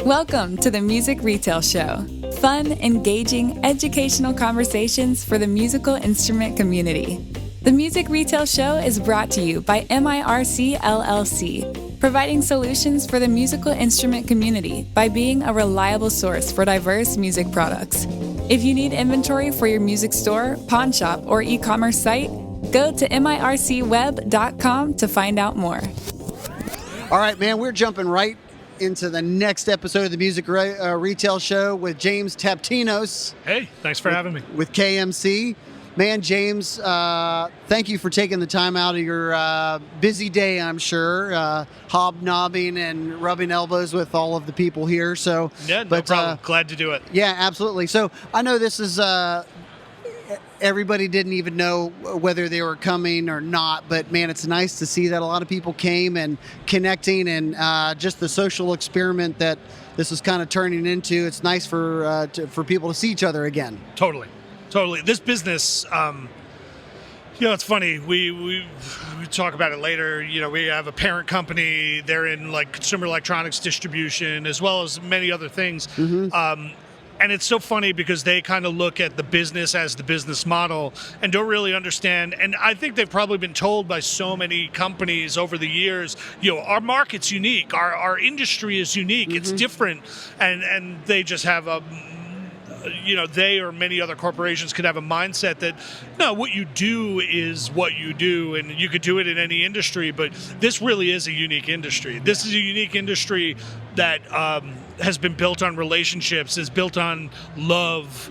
Welcome to the Music Retail Show. Fun, engaging, educational conversations for the musical instrument community. The Music Retail Show is brought to you by MIRC LLC, providing solutions for the musical instrument community by being a reliable source for diverse music products. If you need inventory for your music store, pawn shop, or e-commerce site, go to mircweb.com to find out more. All right, man, we're jumping right into the next episode of the Music Retail Show with James Tsaptsinos. Hey, thanks for having me. With KMC. Man, James, thank you for taking the time out of your busy day, I'm sure, hobnobbing and rubbing elbows with all of the people here. So, yeah, no problem. Glad to do it. Yeah, absolutely. So I know this is... everybody didn't even know whether they were coming or not, but man, it's nice to see that a lot of people came and connecting, and just the social experiment that this is kind of turning into. It's nice for people to see each other again. Totally. This business, it's funny. We talk about it later. We have a parent company. They're in like consumer electronics distribution as well as many other things. Mm-hmm. And it's so funny because they kind of look at the business as the business model and don't really understand. And I think they've probably been told by so many companies over the years, our market's unique, our industry is unique, mm-hmm. It's different. And they just have they or many other corporations could have a mindset that, no, what you do is what you do, and you could do it in any industry, but this really is a unique industry. This is a unique industry that has been built on relationships, is built on love,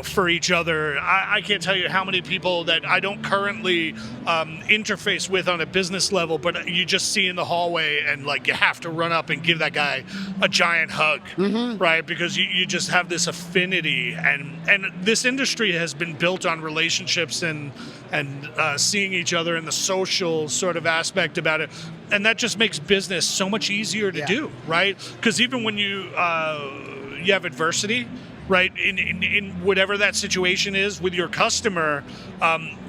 for each other. I can't tell you how many people that I don't currently interface with on a business level, but you just see in the hallway and like you have to run up and give that guy a giant hug, mm-hmm. right? Because you just have this affinity, and this industry has been built on relationships and seeing each other and the social sort of aspect about it. And that just makes business so much easier to do, right? Because even when you have adversity, right, in whatever that situation is with your customer,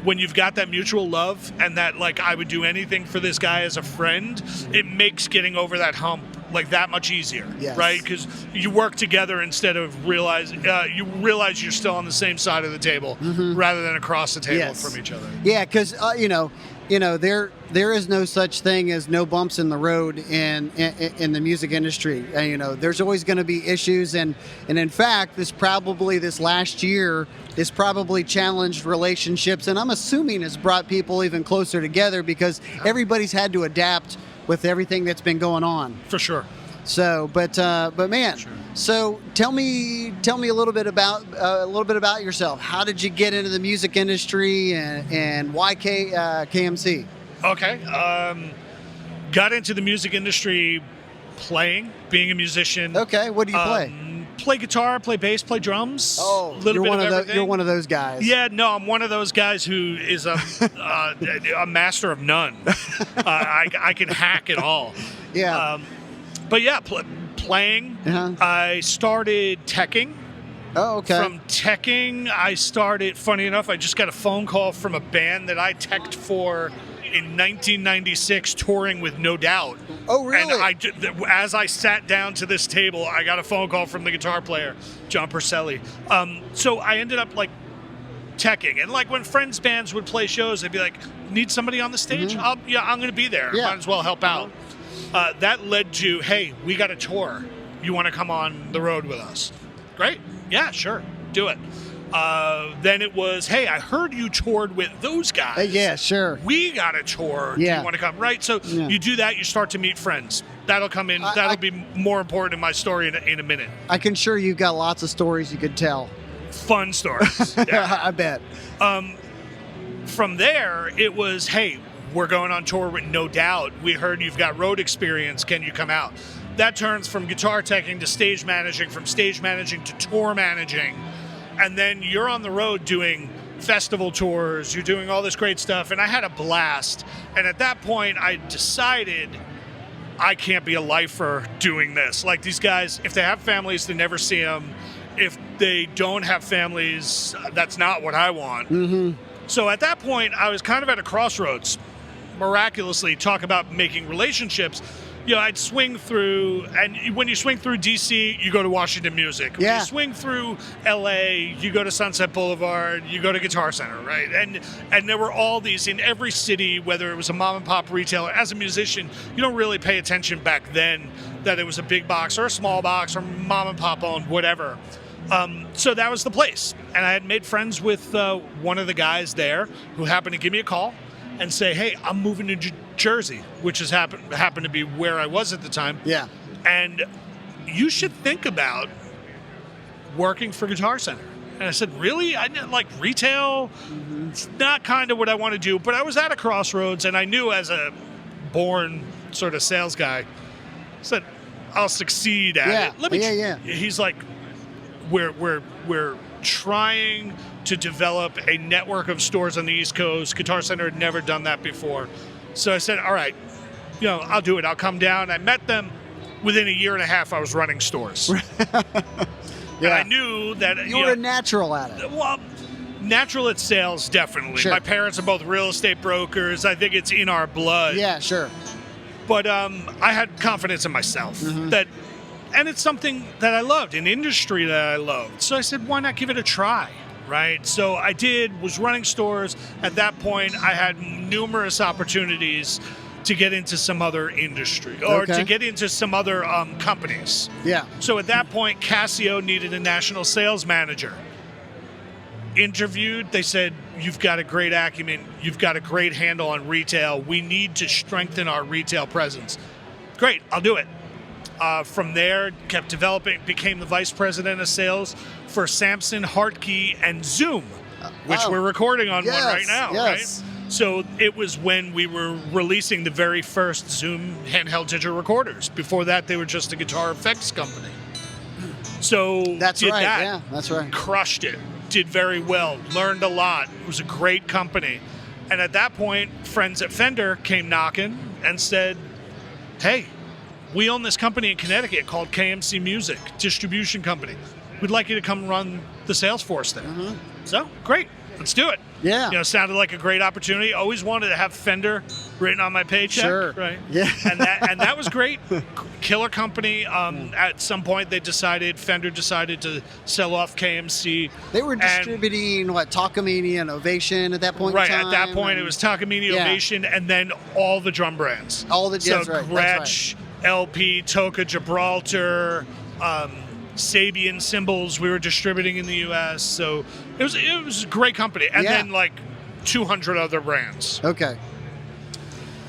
when you've got that mutual love and that, like, I would do anything for this guy as a friend, it makes getting over that hump like that much easier, right? Because you work together instead of you realize you're still on the same side of the table, mm-hmm. rather than across the table from each other. Yeah, because there is no such thing as no bumps in the road in the music industry. There's always going to be issues, and in fact, this last year has probably challenged relationships, and I'm assuming has brought people even closer together because everybody's had to adapt with everything that's been going on. For sure. So, but man, sure. So tell me a little bit about yourself. How did you get into the music industry, and why KMC? Okay. Got into the music industry being a musician. Okay. What do you play? Play guitar, play bass, play drums. Oh, you're one of those guys. Yeah, no, I'm one of those guys who is a master of none. I can hack it all. Yeah. But yeah, playing. Uh-huh. I started teching. Oh, okay. From teching, I started, funny enough, I just got a phone call from a band that I teched for in 1996, touring with No Doubt. Oh, really? And as I sat down to this table, I got a phone call from the guitar player, John Purcelli. So I ended up like teching, and like when friends' bands would play shows, they'd be like, "Need somebody on the stage? Mm-hmm. I'm going to be there. Yeah. Might as well help out." That led to, "Hey, we got a tour. You want to come on the road with us?" Great. Yeah, sure. Do it. Then it was, "Hey, I heard you toured with those guys. Yeah, sure. We got a tour. Yeah. Do you want to come?" Right? So you do that, you start to meet friends. That'll come in. That'll be more important in my story in a minute. I can sure you've got lots of stories you could tell. Fun stories. Yeah. I bet. From there, it was, "Hey, we're going on tour with No Doubt. We heard you've got road experience. Can you come out?" That turns from guitar teching to stage managing, from stage managing to tour managing. And then you're on the road doing festival tours, you're doing all this great stuff, and I had a blast. And at that point, I decided I can't be a lifer doing this. Like, these guys, if they have families, they never see them. If they don't have families, that's not what I want. Mm-hmm. So at that point, I was kind of at a crossroads. Miraculously, talk about making relationships. I'd swing through, and when you swing through DC, you go to Washington Music. When Yeah. you swing through LA, you go to Sunset Boulevard, you go to Guitar Center, right? And there were all these in every city, whether it was a mom and pop retailer. As a musician, you don't really pay attention back then that it was a big box or a small box or mom and pop owned, whatever. So that was the place. And I had made friends with one of the guys there who happened to give me a call and say, hey, I'm moving to Jersey, which has happened to be where I was at the time. Yeah. And you should think about working for Guitar Center. And I said, really? I didn't like retail. It's not kind of what I want to do. But I was at a crossroads, and I knew as a born sort of sales guy, I said, I'll succeed at it. He's like, we're trying to develop a network of stores on the East Coast. Guitar Center had never done that before. So I said, all right, I'll do it. I'll come down. I met them. Within a year and a half, I was running stores. And I knew that... You were a natural at it. Well, natural at sales, definitely. Sure. My parents are both real estate brokers. I think it's in our blood. Yeah, sure. But I had confidence in myself. And it's something that I loved, an industry that I loved. So I said, why not give it a try? Right? So I was running stores. At that point, I had numerous opportunities to get into some other industry or to get into some other companies. Yeah. So at that point, Casio needed a national sales manager. Interviewed, they said, you've got a great acumen, you've got a great handle on retail. We need to strengthen our retail presence. Great, I'll do it. From there, kept developing, became the vice president of sales for Samson, Hartkey, and Zoom, which we're recording on one right now, right? So it was when we were releasing the very first Zoom handheld digital recorders. Before that, they were just a guitar effects company. So that's did right. that, Yeah, that's right. crushed it, did very well, learned a lot. It was a great company. And at that point, friends at Fender came knocking and said, hey, we own this company in Connecticut called KMC Music, distribution company. We'd like you to come run the sales force there. So, great, let's do it. Yeah. Sounded like a great opportunity. Always wanted to have Fender written on my paycheck. Sure. Right. Yeah. and that was great. Killer company. At some point, Fender decided to sell off KMC. They were distributing Takamine and Ovation at that point Right. in time. At that point, it was Takamine, Ovation, and then all the drum brands. Gretsch, LP, Toka, Gibraltar, Sabian cymbals we were distributing in the U.S. So it was a great company. And then 200 other brands. Okay.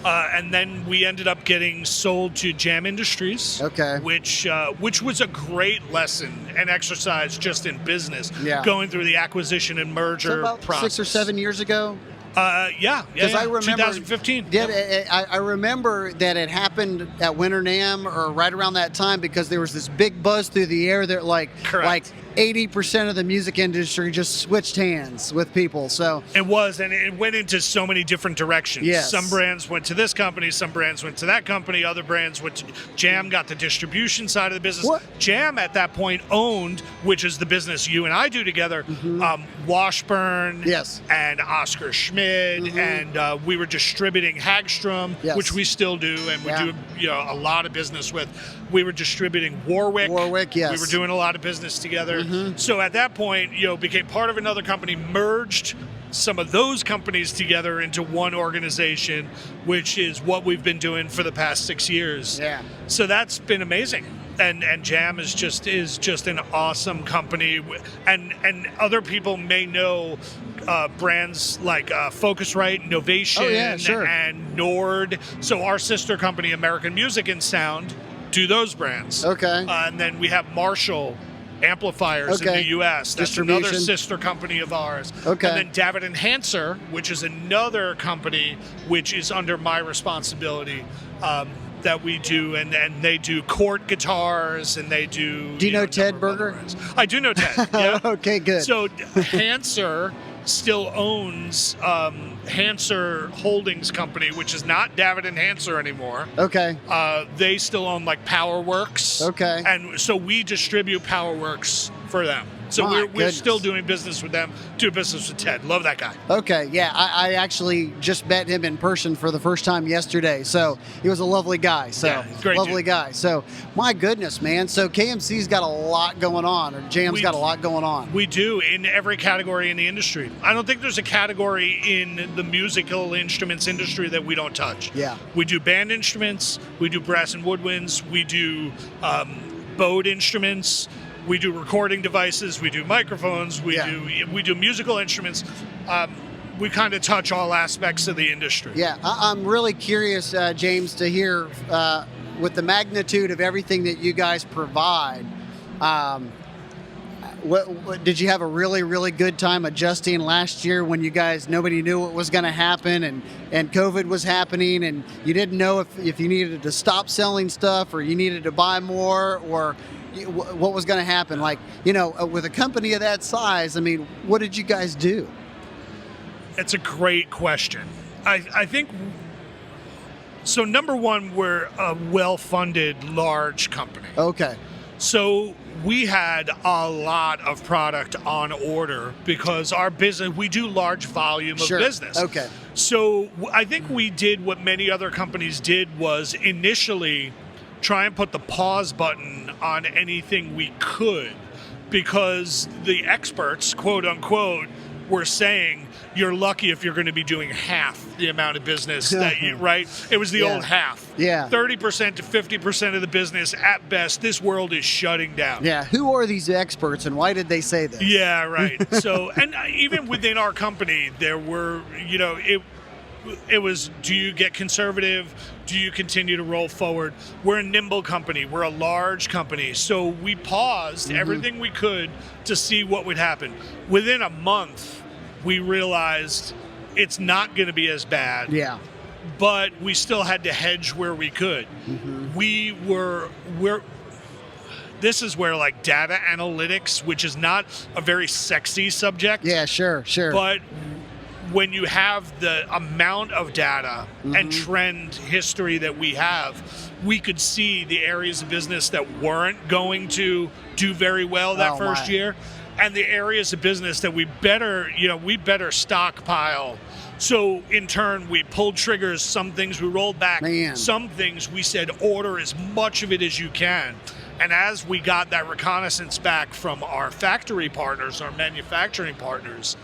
And then we ended up getting sold to Jam Industries. Okay. Which was a great lesson and exercise just in business. Yeah. Going through the acquisition and merger about process. 6 or 7 years ago. Because I remember 2015. I remember that it happened at Winter NAMM or right around that time because there was this big buzz through the air that like 80% of the music industry just switched hands with people. So it was, and it went into so many different directions. Yes. Some brands went to this company, some brands went to that company, other brands went to Jam, got the distribution side of the business. What? Jam at that point owned, which is the business you and I do together, Washburn and Oscar Schmidt, and we were distributing Hagstrom, which we still do, and we do a lot of business with. We were distributing Warwick. Yes. We were doing a lot of business together. So at that point, became part of another company, merged some of those companies together into one organization, which is what we've been doing for the past 6 years. Yeah. So that's been amazing. And Jam is just an awesome company. And other people may know brands like Focusrite, Novation, and Nord. So our sister company, American Music and Sound, do those brands. Okay. And then we have Marshall Amplifiers in the U.S. That's another sister company of ours. Okay. And then David and Hanser, which is another company which is under my responsibility that we do, and they do Court guitars, and they do... Do you know Ted Berger? I do know Ted, yeah. Okay, good. So Hanser still owns Hanser Holdings Company, which is not David and Hanser anymore. Okay. They still own like PowerWorks. Okay. And so we distribute PowerWorks for them. So My we're still goodness. doing business with them, do business with Ted. Love that guy. Okay, yeah, I actually just met him in person for the first time yesterday, so he was a lovely guy. So Yeah, he's a great lovely dude. guy. So my goodness, man. So KMC's got a lot going on, or Jam's got a lot going on. We do in every category in the industry. I don't think there's a category in the musical instruments industry that we don't touch. Yeah. We do band instruments, we do brass and woodwinds, we do bowed instruments, we do recording devices, we do microphones, we do musical instruments. We kind of touch all aspects of the industry. Yeah, I'm really curious, James, to hear with the magnitude of everything that you guys provide. What did you have a really, really good time adjusting last year when you guys, nobody knew what was going to happen and COVID was happening and you didn't know if you needed to stop selling stuff or you needed to buy more or what was going to happen? Like, with a company of that size, I mean, what did you guys do? It's a great question. I think, so number one, we're a well-funded, large company. Okay. So we had a lot of product on order because our business, we do large volume of business. Okay. So I think we did what many other companies did was initially try and put the pause button on anything we could because the experts, quote unquote, were saying you're lucky if you're going to be doing half the amount of business that you, right? It was the old half. Yeah. 30% to 50% of the business at best. This world is shutting down. Yeah. Who are these experts and why did they say this? Yeah, right. So, and even within our company, there were, it was, do you get conservative? Do you continue to roll forward? We're a nimble company. We're a large company. So we paused everything we could to see what would happen. Within a month, we realized it's not going to be as bad. Yeah. But we still had to hedge where we could. This is where like data analytics, which is not a very sexy subject. Yeah, sure. But when you have the amount of data and trend history that we have, we could see the areas of business that weren't going to do very well that first year, and the areas of business that we better stockpile. So in turn, we pulled triggers. Some things we rolled back. Some things we said order as much of it as you can. And as we got that reconnaissance back from our factory partners, our manufacturing partners,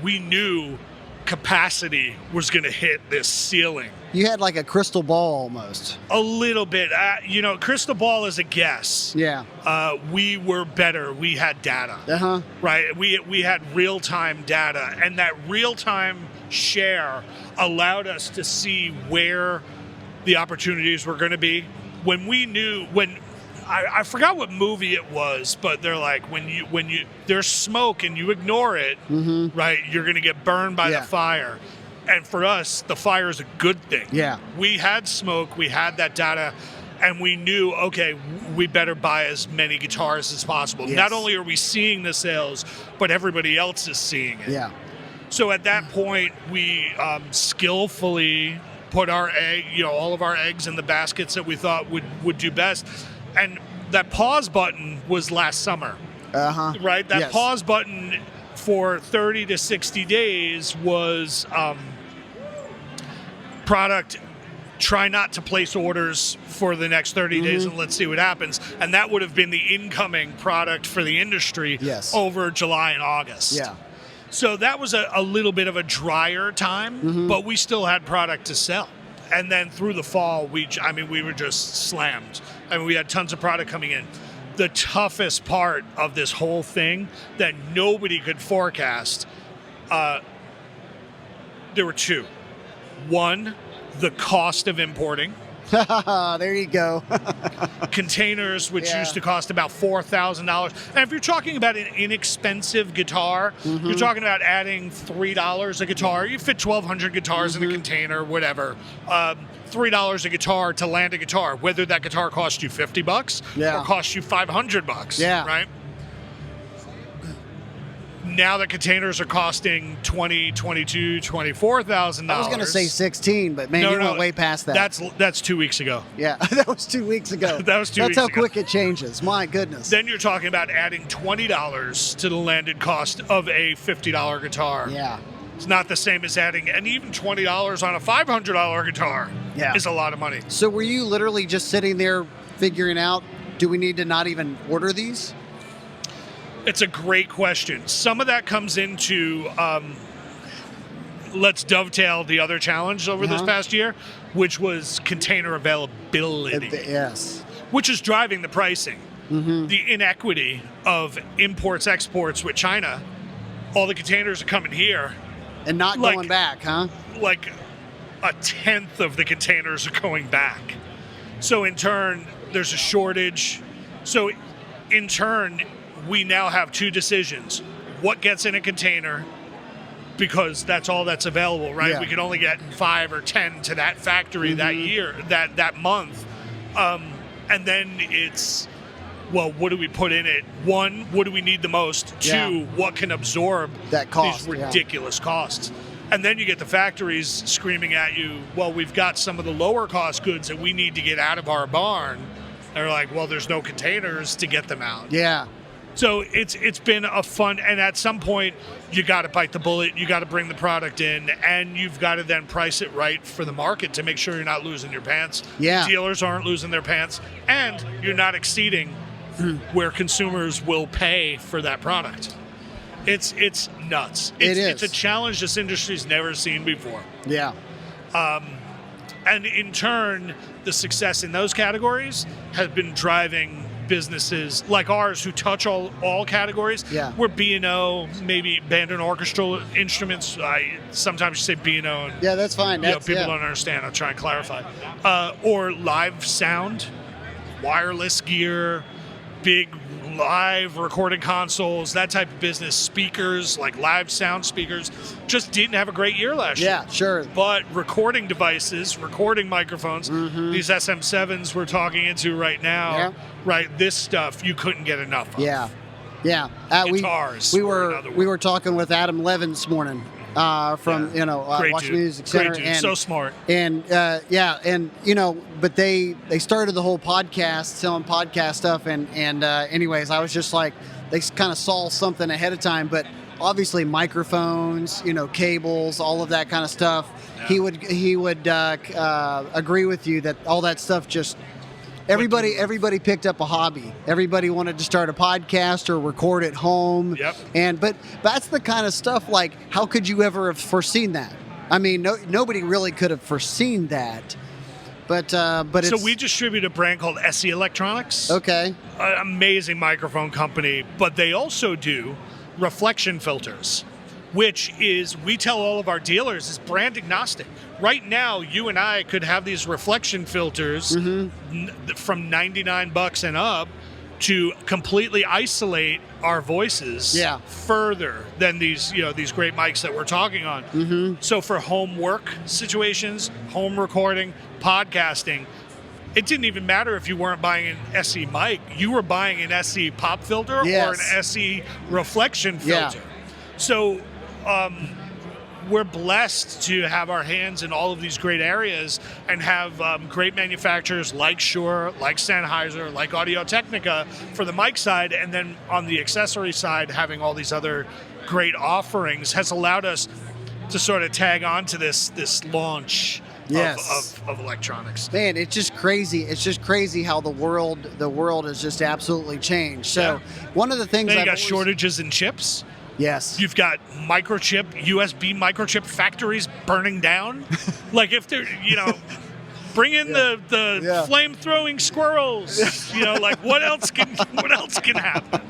we knew capacity was going to hit this ceiling. You had like a crystal ball almost. A little bit. Crystal ball is a guess. Yeah. We were better. We had data. Right? We had real-time data. And that real-time share allowed us to see where the opportunities were going to be. When we knew, I forgot what movie it was, but they're like, when you there's smoke and you ignore it, right, you're going to get burned by the fire. And for us, the fire is a good thing. Yeah. We had smoke, we had that data, and we knew, okay, we better buy as many guitars as possible. Yes. Not only are we seeing the sales, but everybody else is seeing it. Yeah. So at that point, we skillfully put all of our eggs in the baskets that we thought would do best. And that pause button was last summer, right? That pause button for 30 to 60 days was product, try not to place orders for the next 30 days and let's see what happens. And that would have been the incoming product for the industry over July and August. Yeah. So that was a little bit of a drier time, but we still had product to sell. And then through the fall, we were just slammed. We had tons of product coming in. The toughest part of this whole thing that nobody could forecast, there were two. One, the cost of importing. There you go. Containers, which used to cost about $4,000. And if you're talking about an inexpensive guitar, you're talking about adding $3 a guitar. You fit 1,200 guitars in a container, whatever. $3 a guitar to land a guitar, whether that guitar cost you $50 or cost you $500, right? Now the containers are costing $20,000, $22,000, $24,000. I was going to say 16, but man, you went way past that. That's 2 weeks ago. Yeah, that was 2 weeks ago. That was 2 weeks ago. That's how ago. quick it changes. My goodness. Then you're talking about adding $20 to the landed cost of a $50 guitar. Yeah. It's not the same as adding, and even $20 on a $500 guitar is a lot of money. So were you literally just sitting there figuring out, do we need to not even order these? It's a great question. Some of that comes into, let's dovetail the other challenge over this past year, which was container availability. Yes. Which is driving the pricing. Mm-hmm. The inequity of imports, exports with China. All the containers are coming here. And not going back, huh? Like a tenth of the containers are going back. So in turn, there's a shortage. So in turn, we now have two decisions. What gets in a container, because that's all that's available, right? Yeah. We can only get 5 or 10 to that factory that year, that month. And then it's, well, what do we put in it? One, what do we need the most? Two, what can absorb that cost, these ridiculous costs? And then you get the factories screaming at you, well, we've got some of the lower cost goods that we need to get out of our barn. They're like, well, there's no containers to get them out. Yeah. So it's been a fun, and at some point, you got to bite the bullet, you got to bring the product in, and you've got to then price it right for the market to make sure you're not losing your pants. Yeah. Dealers aren't losing their pants, and you're not exceeding where consumers will pay for that product. It's nuts. It's a challenge this industry's never seen before. Yeah. And in turn, the success in those categories has been driving businesses like ours who touch all categories. Yeah. We're B&O, maybe band and orchestral instruments. Sometimes you say B&O. And, yeah, that's fine. People don't understand. I'll try and clarify. Or live sound, wireless gear, big live recording consoles, that type of business. Speakers, like live sound speakers, just didn't have a great year last year. Yeah, sure. But recording devices, recording microphones, these SM7s we're talking into right now, right? This stuff you couldn't get enough of. Yeah. Guitars. We were talking with Adam Levin this morning from Watch Music Center. Great dude. And, so smart. And but they started the whole podcast, selling podcast stuff, and anyways, I was just like, they kind of saw something ahead of time, but obviously microphones, cables, all of that kind of stuff. Yeah. He would agree with you that all that stuff just. Everybody picked up a hobby. Everybody wanted to start a podcast or record at home. Yep. But that's the kind of stuff, like, how could you ever have foreseen that? I mean, nobody really could have foreseen that. But so we distribute a brand called SE Electronics. Okay. An amazing microphone company, but they also do reflection filters, which is, we tell all of our dealers, is brand agnostic. Right now, you and I could have these reflection filters from $99 and up to completely isolate our voices further than these great mics that we're talking on. So for home work situations, home recording, podcasting, it didn't even matter if you weren't buying an SE mic. You were buying an SE pop filter or an SE reflection filter. So we're blessed to have our hands in all of these great areas and have great manufacturers like Shure, like Sennheiser, like Audio-Technica for the mic side, and then on the accessory side, having all these other great offerings has allowed us to sort of tag on to this launch of electronics. Man, it's just crazy. It's just crazy how the world has just absolutely changed. So one of the things then you got shortages in chips. Yes. You've got USB microchip factories burning down. Like, if they're, bring in the flame-throwing squirrels. Like, what else can happen?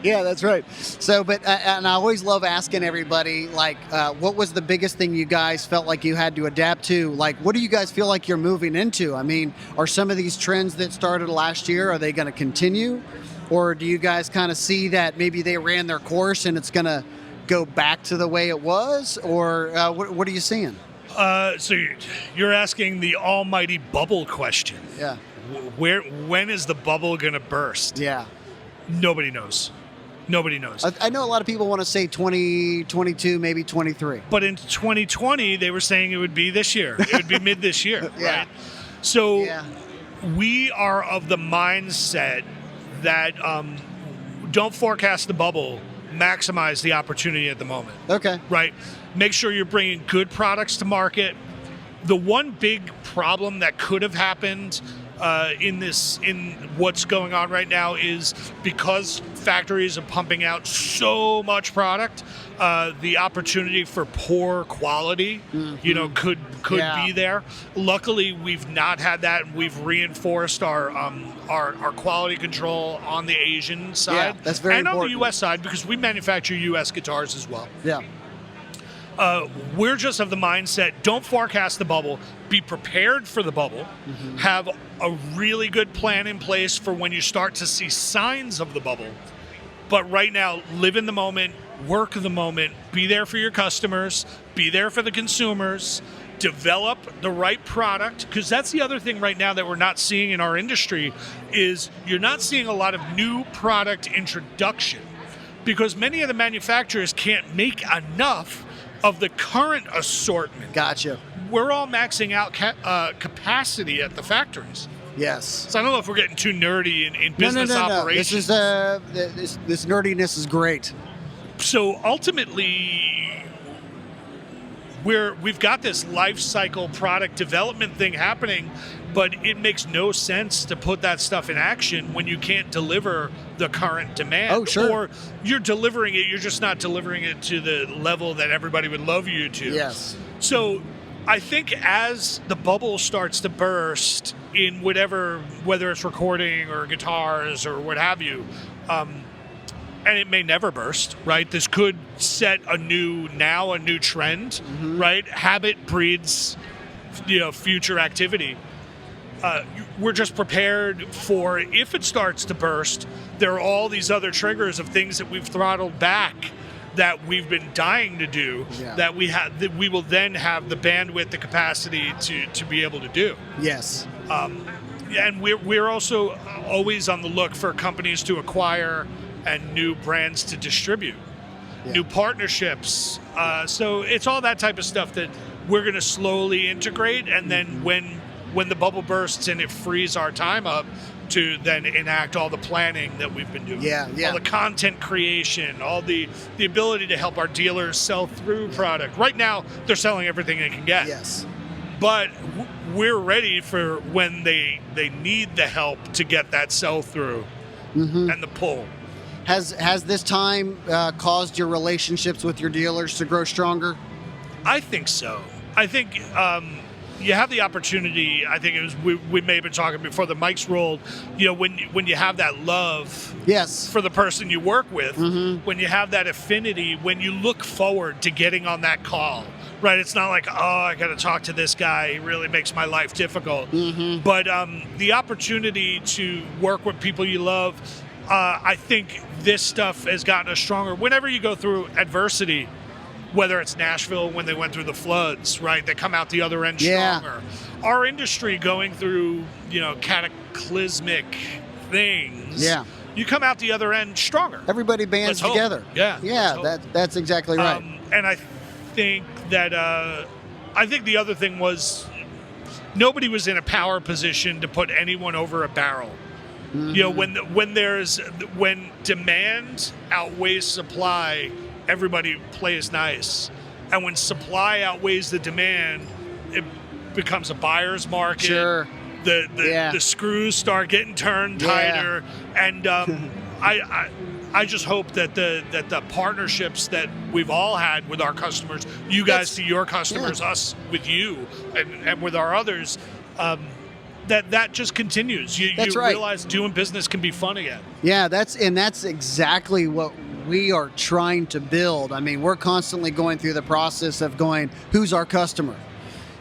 Yeah, that's right. So, but and I always love asking everybody, like, what was the biggest thing you guys felt like you had to adapt to? Like, what do you guys feel like you're moving into? I mean, are some of these trends that started last year, are they going to continue? Or do you guys kind of see that maybe they ran their course and it's going to go back to the way it was? Or what are you seeing? So you're asking the almighty bubble question. Yeah. When is the bubble going to burst? Yeah. Nobody knows. Nobody knows. I know a lot of people want to say 2022, maybe 23. But in 2020, they were saying it would be this year. It would be mid this year, Yeah. right? So Yeah. we are of the mindset that don't forecast the bubble, maximize the opportunity at the moment. Okay. Right? Make sure you're bringing good products to market. The one big problem that could have happened in what's going on right now is because factories are pumping out so much product, the opportunity for poor quality, could be there. Luckily, we've not had that, and we've reinforced our quality control on the Asian side, Yeah, that's very and important. on the U.S. side, because we manufacture U.S. guitars as well. Yeah. We're just of the mindset, don't forecast the bubble, be prepared for the bubble, have a really good plan in place for when you start to see signs of the bubble. But right now, live in the moment, work the moment, be there for your customers, be there for the consumers, develop the right product, because that's the other thing right now that we're not seeing in our industry is you're not seeing a lot of new product introduction because many of the manufacturers can't make enough of the current assortment. Gotcha. We're all maxing out capacity at the factories. Yes. So I don't know if we're getting too nerdy in business operations. This nerdiness is great. So ultimately, we've got this life cycle product development thing happening, but it makes no sense to put that stuff in action when you can't deliver the current demand. Oh, sure. Or you're delivering it, you're just not delivering it to the level that everybody would love you to. Yes. So I think as the bubble starts to burst in whether it's recording or guitars or what have you, and it may never burst, right? This could set a new trend, right? Habit breeds, future activity. We're just prepared for if it starts to burst, there are all these other triggers of things that we've throttled back that we've been dying to do, that we will then have the bandwidth, the capacity to be able to do. Yes. And we're also always on the look for companies to acquire and new brands to distribute, new partnerships. So it's all that type of stuff that we're going to slowly integrate, and then when the bubble bursts and it frees our time up to then enact all the planning that we've been doing. All the content creation, all the ability to help our dealers sell through product. Right now, they're selling everything they can get. Yes. But we're ready for when they need the help to get that sell through and the pull. Has this time caused your relationships with your dealers to grow stronger? I think so. I think you have the opportunity. I think it was we may have been talking before the mics rolled. When you have that love, for the person you work with, when you have that affinity, when you look forward to getting on that call, right? It's not like, I got to talk to this guy. He really makes my life difficult. But the opportunity to work with people you love, I think this stuff has gotten us stronger. Whenever you go through adversity, whether it's Nashville when they went through the floods, right? They come out the other end stronger. Our industry going through, cataclysmic things. Yeah. You come out the other end stronger. Everybody bands together. Yeah. That's exactly right. And I think that I think the other thing was nobody was in a power position to put anyone over a barrel. When demand outweighs supply, everybody plays nice. And when supply outweighs the demand, it becomes a buyer's market. Sure. The screws start getting turned tighter. And I just hope that the partnerships that we've all had with our customers, you guys to your customers, us with you, and with our others, that just continues. You realize doing business can be fun again. Yeah, that's exactly what we are trying to build. I mean, we're constantly going through the process of going, who's our customer?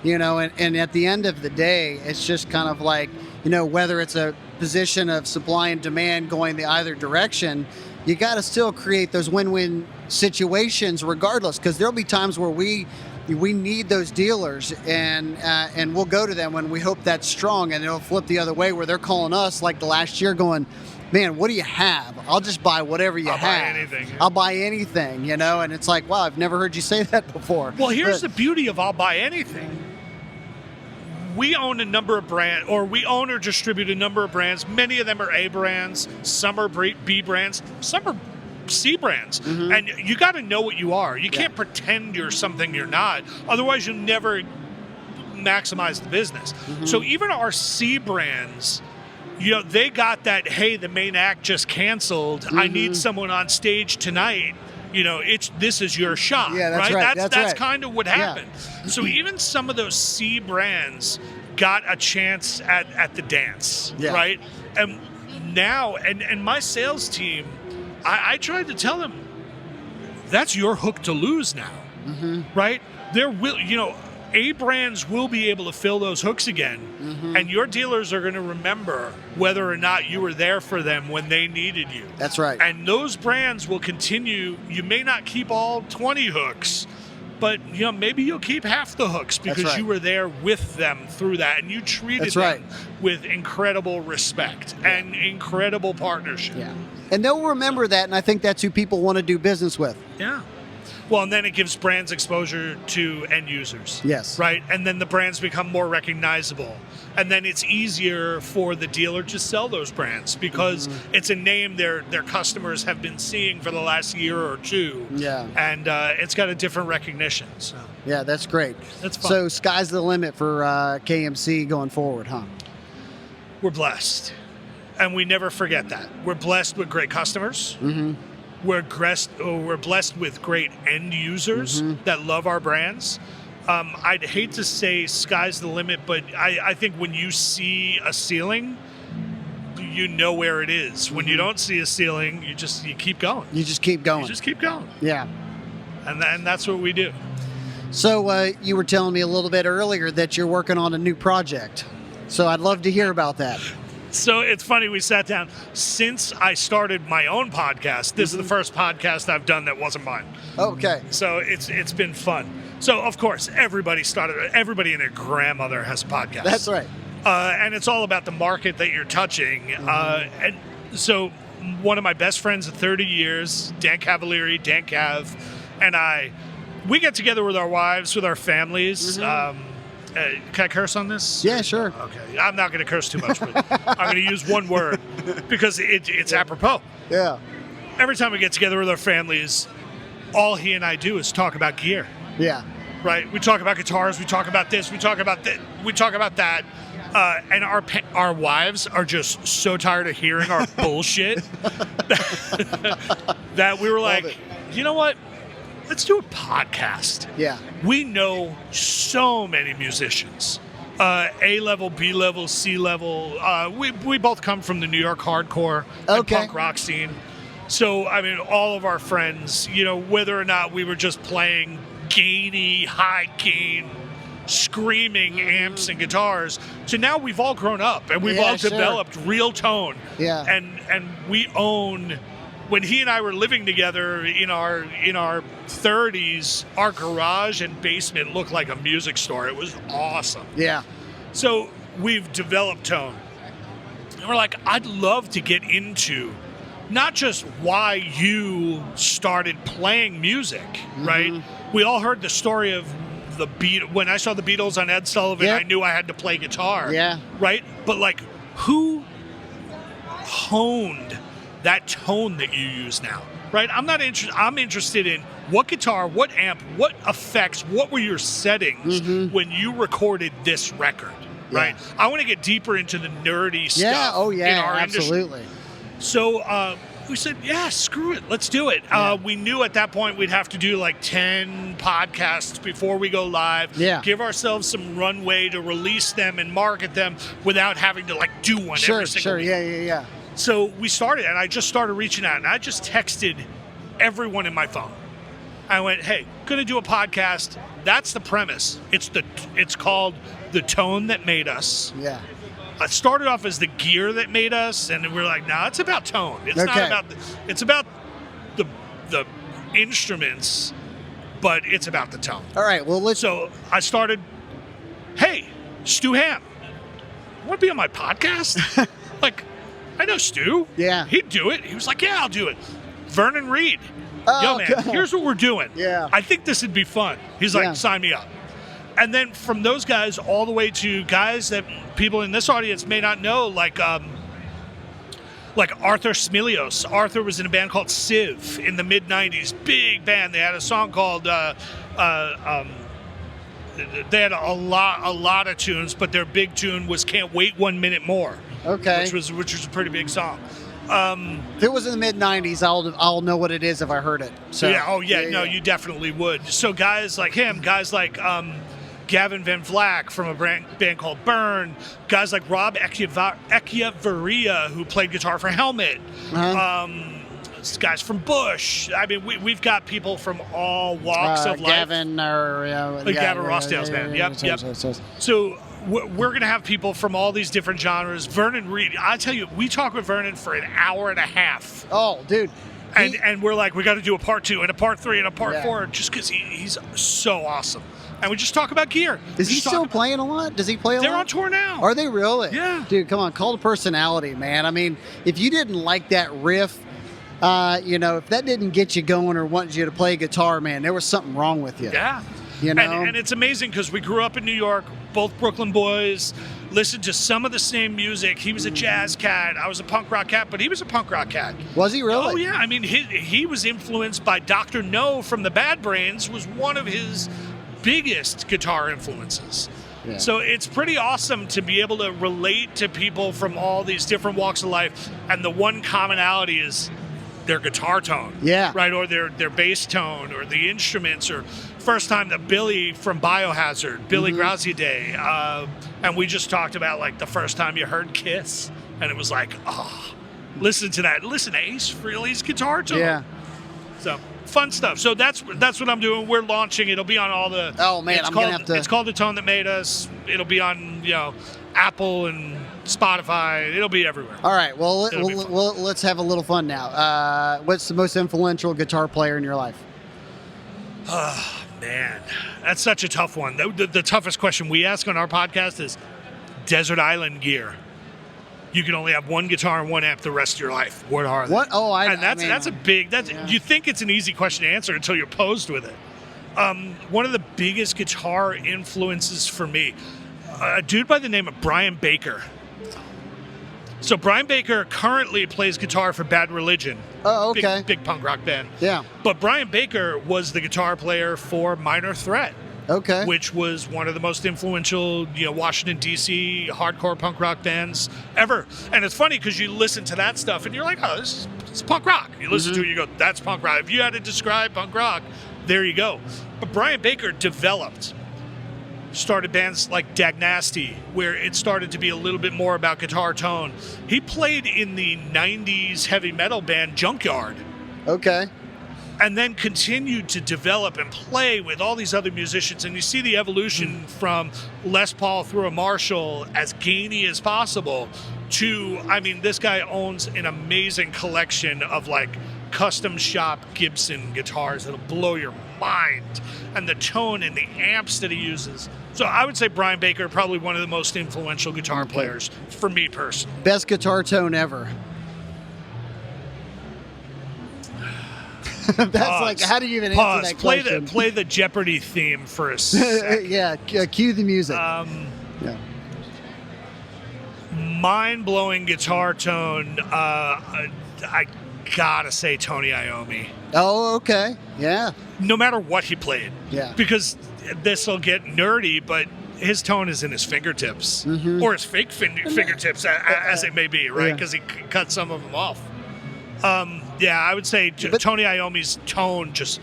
And at the end of the day, it's just kind of like, whether it's a position of supply and demand going the either direction, you got to still create those win-win situations regardless, because there'll be times where we we need those dealers, and we'll go to them when we hope that's strong, and it'll flip the other way where they're calling us like the last year going, man, what do you have? I'll just buy whatever you have. Buy anything. I'll buy anything, you know? And it's like, wow, I've never heard you say that before. Well, here's the beauty of I'll buy anything. We own a number of brands, or we own or distribute a number of brands. Many of them are A brands, some are B brands, some are C brands. And you got to know what you are. You can't pretend you're something you're not. Otherwise, you'll never maximize the business. So even our C brands, you know, they got that, hey, the main act just canceled. I need someone on stage tonight. You know, this is your shot, yeah, that's right? That's right. kind of what happened. So even some of those C brands got a chance at the dance, right? And now, and my sales team, I tried to tell them, that's your hook to lose now, right? There will, you know, A brands will be able to fill those hooks again, and your dealers are going to remember whether or not you were there for them when they needed you. That's right. And those brands will continue. You may not keep all 20 hooks, but you know, maybe you'll keep half the hooks because you were there with them through that, and you treated them with incredible respect and incredible partnership. Yeah. And they'll remember that, and I think that's who people want to do business with. Yeah. Well, and then it gives brands exposure to end users. Yes. Right? And then the brands become more recognizable. And then it's easier for the dealer to sell those brands because it's a name their customers have been seeing for the last year or two. Yeah. And it's got a different recognition. So. Yeah, that's great. That's fun. So sky's the limit for KMC going forward, huh? We're blessed. And we never forget that. We're blessed with great customers. We're blessed with great end users that love our brands. I'd hate to say sky's the limit, but I think when you see a ceiling, you know where it is. When you don't see a ceiling, you keep going. You just keep going. You just keep going. Yeah. And that's what we do. So you were telling me a little bit earlier that you're working on a new project. So I'd love to hear about that. So it's funny, we sat down. Since I started my own podcast, this is the first podcast I've done that wasn't mine. Okay. So it's been fun. So, of course, everybody and their grandmother has a podcast. That's right. And it's all about the market that you're touching. And so one of my best friends of 30 years, Dan Cavalieri, Dan Cav, and we get together with our wives, with our families. Can I curse on this? Yeah, sure. Okay. I'm not going to curse too much, but I'm going to use one word because it's apropos. Yeah. Every time we get together with our families, all he and I do is talk about gear. Yeah. Right? We talk about guitars. We talk about this. We talk about that. We talk about that. And our wives are just so tired of hearing our bullshit that we were like, you know what? Let's do a podcast. Yeah. We know so many musicians. A level, B level, C level. We both come from the New York hardcore and punk rock scene. So, I mean, all of our friends, you know, whether or not we were just playing gainy, high gain, screaming amps and guitars, to now we've all grown up and we've all developed real tone. Yeah. And we own. When he and I were living together in our 30s, our garage and basement looked like a music store. It was awesome. Yeah. So we've developed tone. And we're like, I'd love to get into not just why you started playing music, right? We all heard the story of the Beatles. When I saw the Beatles on Ed Sullivan, I knew I had to play guitar. Yeah. Right? But like, who honed that tone that you use now, right? I'm not interested. I'm interested in what guitar, what amp, what effects, what were your settings when you recorded this record, right? I want to get deeper into the nerdy stuff in our absolutely. industry. So we said, yeah, screw it. Let's do it. We knew at that point we'd have to do like 10 podcasts before we go live. Yeah. Give ourselves some runway to release them and market them without having to like do one every single week. Yeah. So we started, and I just started reaching out, and I just texted everyone in my phone. I went, hey, going to do a podcast. That's the premise. It's called The Tone That Made Us. Yeah. It started off as the gear that made us, and we're like, no, it's about tone. It's not about it's about the instruments but it's about the tone. All right, well, let's... So I started, hey, Stu Ham, want to be on my podcast? Like, I know Stu. Yeah. He'd do it. He was like, yeah, I'll do it. Vernon Reed. Oh, Yo, man, God. here's what we're doing. Yeah. I think this would be fun. He's like, Yeah. sign me up. And then from those guys all the way to guys that people in this audience may not know, like Arthur Smilios. Arthur was in a band called Civ in the mid-'90s. Big band. They had a song called... they had a lot of tunes, but their big tune was "Can't Wait 1 Minute More." Okay. which was a pretty big song. If it was in the mid-'90s, I'll know what it is if I heard it. So, No, you definitely would. So guys like him, guys like Gavin Van Vlack from a band called Burn, guys like Rob Echevarria, who played guitar for Helmet. Uh-huh. Guys from Bush. I mean, we've got people from all walks of life. Gavin Rossdale's band. Yep. So we're going to have people from all these different genres. Vernon Reed, I tell you, we talk with Vernon for an hour and a half. Oh, dude. And we're like, we got to do a part 2 and a part 3 and a part 4 just because he's so awesome. And we just talk about gear. Is he still playing a lot? Does he play a lot? They're on tour now. Are they really? Yeah. Dude, come on. Call to personality, man. I mean, if you didn't like that riff, if that didn't get you going or wanted you to play guitar, man, there was something wrong with you. Yeah. You know? And it's amazing because we grew up in New York, both Brooklyn boys, listened to some of the same music. He was a jazz cat. I was a punk rock cat, but he was a punk rock cat. Was he really? Oh, yeah. I mean, he was influenced by Dr. No from the Bad Brains, was one of his biggest guitar influences. Yeah. So it's pretty awesome to be able to relate to people from all these different walks of life, and the one commonality is their guitar tone, Yeah. right, or their bass tone, or the instruments, or first time that Billy from Biohazard, Billy Graziadei, and we just talked about like the first time you heard Kiss, and it was like, oh, listen to that, listen to Ace Frehley's guitar tone. Yeah. So fun stuff. So that's what I'm doing. We're launching. It'll be on all the. Oh man, I'm gonna have to. It's called The Tone That Made Us. It'll be on Apple and Spotify. It'll be everywhere. All right. Well, let's have a little fun now. What's the most influential guitar player in your life? Oh man, that's such a tough one. The toughest question we ask on our podcast is Desert Island Gear. You can only have one guitar and one amp the rest of your life. What are they? What? Oh, that's a big. You think it's an easy question to answer until you're posed with it. One of the biggest guitar influences for me, a dude by the name of Brian Baker. So Brian Baker currently plays guitar for Bad Religion. Oh, okay. Big punk rock band. Yeah. But Brian Baker was the guitar player for Minor Threat. Okay. Which was one of the most influential, Washington, D.C. hardcore punk rock bands ever. And it's funny because you listen to that stuff and you're like, oh, this is punk rock. You listen to it, you go, that's punk rock. If you had to describe punk rock, there you go. But Brian Baker started bands like Dag Nasty, where it started to be a little bit more about guitar tone. He played in the 90s heavy metal band Junkyard. Okay. And then continued to develop and play with all these other musicians. And you see the evolution from Les Paul through a Marshall, as gainy as possible, to, this guy owns an amazing collection of like custom shop Gibson guitars that'll blow your mind. And the tone and the amps that he uses. So I would say Brian Baker, probably one of the most influential guitar players for me personally. Best guitar tone ever. That's like, how do you even answer that question? Play the Jeopardy theme for a second. Yeah, cue the music. Mind-blowing guitar tone. I gotta say Tony Iommi. Oh, okay. Yeah. No matter what he played. Yeah. Because this will get nerdy, but his tone is in his fingertips. Or his fake fingertips, as it may be, right? Because he cut some of them off. I would say Tony Iommi's tone just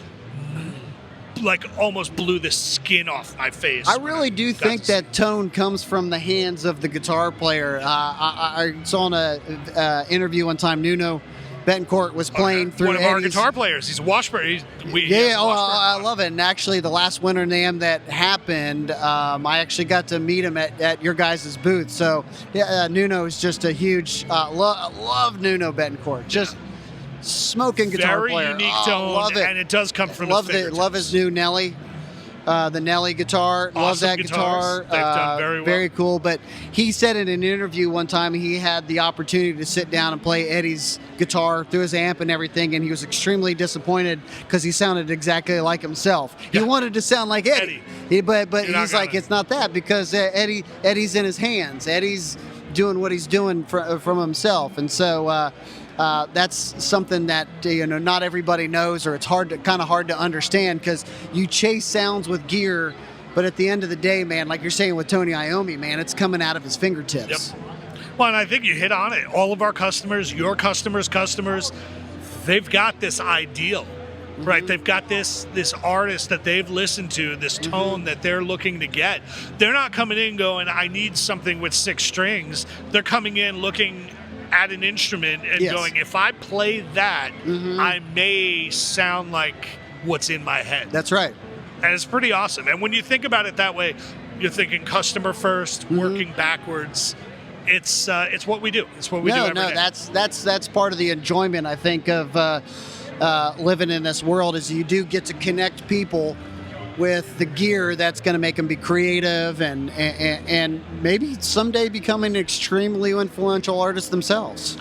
like almost blew the skin off my face. I really do think that tone comes from the hands of the guitar player. I saw in an interview one time, Nuno Betancourt was playing through one of our guitar players. He's a Washburn. I love it. And actually, the last Winter NAMM that happened, I actually got to meet him at your guys' booth. So, Nuno is just a huge love Nuno Betancourt. Just smoking guitar Very player. unique Oh, tone, love it. and it does come from Love his fingertips. love his new Nelly. The Nelly guitar. Love Awesome that guitars. guitar. They've done very well. Very cool. But he said in an interview one time he had the opportunity to sit down and play Eddie's guitar through his amp and everything, and he was extremely disappointed because he sounded exactly like himself. He wanted to sound like Eddie. But he's like, it's not that, because Eddie's in his hands. Eddie's doing what he's doing from himself, and so. That's something that not everybody knows, or it's kind of hard to understand, because you chase sounds with gear, but at the end of the day, man, like you're saying with Tony Iommi, man, it's coming out of his fingertips. Yep. Well, and I think you hit on it. All of our customers, your customers, they've got this ideal, right? They've got this artist that they've listened to, this tone that they're looking to get. They're not coming in going, I need something with 6 strings. They're coming in looking at an instrument and going, if I play that, I may sound like what's in my head. That's right. And it's pretty awesome. And when you think about it that way, you're thinking customer first, working backwards. It's what we do. It's what we do every day. That's part of the enjoyment, I think, of living in this world, is you do get to connect people with the gear that's going to make them be creative and maybe someday becoming extremely influential artists themselves.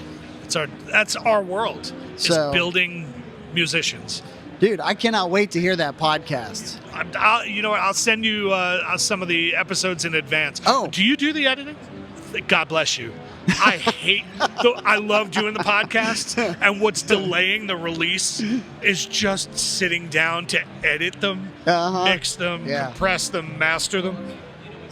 That's our world, is building musicians. Dude, I cannot wait to hear that podcast. I'll send you some of the episodes in advance. Oh. Do you do the editing? God bless you. I love doing the podcasts, and what's delaying the release is just sitting down to edit them, mix them, compress them, master them.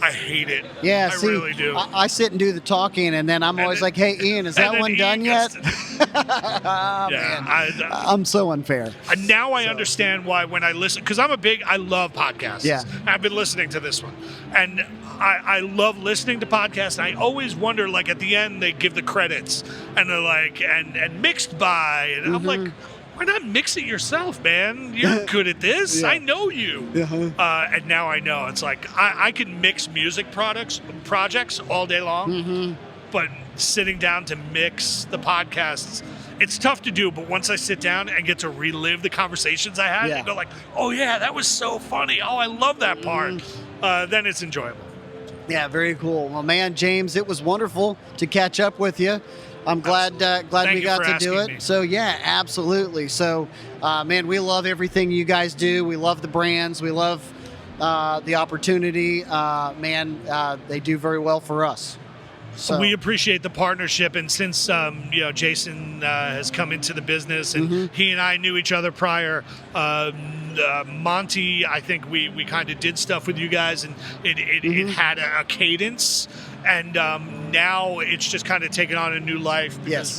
I hate it. Yeah, I really do. I sit and do the talking, and then I'm always like, hey, Ian, is that one done yet? Man, I'm so unfair. And now I understand why when I listen, because I love podcasts. Yeah. I've been listening to this one. And I love listening to podcasts. And I always wonder, like, at the end, they give the credits, and they're like, and mixed by. And I'm like, why not mix it yourself, man? You're good at this. I know you. And now I know. It's like, I can mix music projects all day long, but sitting down to mix the podcasts, it's tough to do. But once I sit down and get to relive the conversations I had, and go like, oh yeah, that was so funny. Oh, I love that part. Then it's enjoyable. Yeah, very cool. Well, man, James, it was wonderful to catch up with you. I'm glad we got to do it. Me. So, yeah, absolutely. So, man, we love everything you guys do. We love the brands. We love the opportunity. They do very well for us. So. We appreciate the partnership, and since Jason has come into the business, and he and I knew each other prior. Monty, I think we kind of did stuff with you guys, and it had a cadence, and now it's just kind of taken on a new life because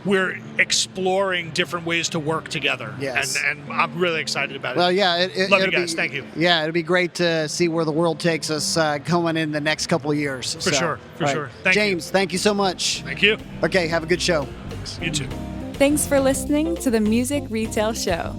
we're exploring different ways to work together. Yes. And I'm really excited about it. Well, yeah, love you guys. Thank you. Yeah, it'll be great to see where the world takes us going in the next couple of years. For sure. James, thank you so much. Thank you. Okay, have a good show. You too. Thanks for listening to the Music Retail Show.